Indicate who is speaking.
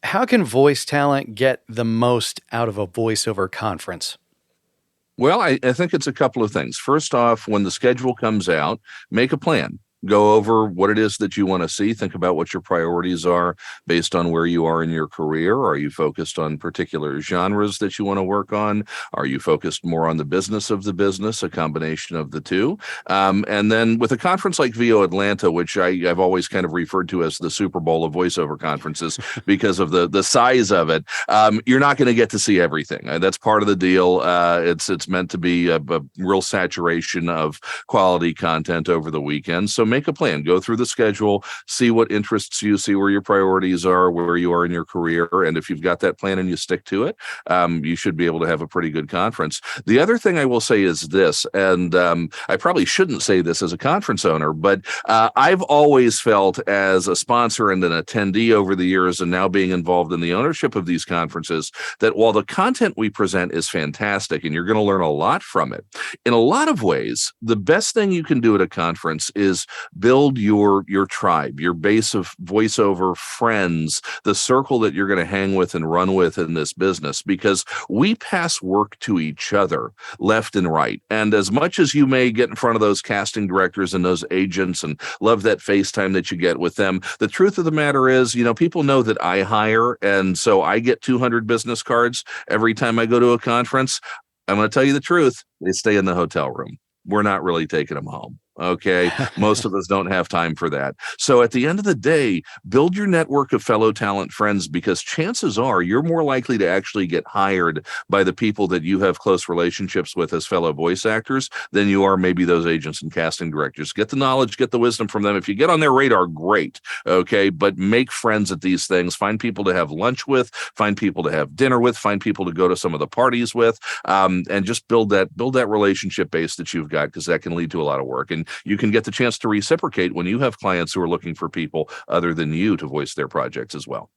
Speaker 1: How can voice talent get the most out of a voiceover conference?
Speaker 2: Well, I think it's a couple of things. First off, when the schedule comes out, make a plan. Go over what it is that you want to see. Think about what your priorities are based on where you are in your career. Are you focused on particular genres that you want to work on? Are you focused more on the business of the business, a combination of the two? And then with a conference like VO Atlanta, which I've always kind of referred to as the Super Bowl of voiceover conferences because of the size of it, you're not going to get to see everything. That's part of the deal. It's meant to be a real saturation of quality content over the weekend. So make a plan. Go through the schedule, see what interests you, see where your priorities are, where you are in your career, and if you've got that plan and you stick to it, you should be able to have a pretty good conference. The other thing I will say is this, and I probably shouldn't say this as a conference owner, but I've always felt as a sponsor and an attendee over the years, and now being involved in the ownership of these conferences, that while the content we present is fantastic and you're going to learn a lot from it, in a lot of ways, the best thing you can do at a conference is build your tribe, your base of voiceover friends, the circle that you're going to hang with and run with in this business, because we pass work to each other left and right. And as much as you may get in front of those casting directors and those agents and love that FaceTime that you get with them, the truth of the matter is, people know that I hire, and so I get 200 business cards every time I go to a conference. I'm going to tell you the truth. They stay in the hotel room. We're not really taking them home. Okay. Most of us don't have time for that. So at the end of the day, build your network of fellow talent friends, because chances are you're more likely to actually get hired by the people that you have close relationships with as fellow voice actors than you are maybe those agents and casting directors. Get the knowledge, get the wisdom from them. If you get on their radar, great. Okay. But make friends at these things. Find people to have lunch with, find people to have dinner with, find people to go to some of the parties with, and just build that relationship base that you've got, because that can lead to a lot of work. And you can get the chance to reciprocate when you have clients who are looking for people other than you to voice their projects as well.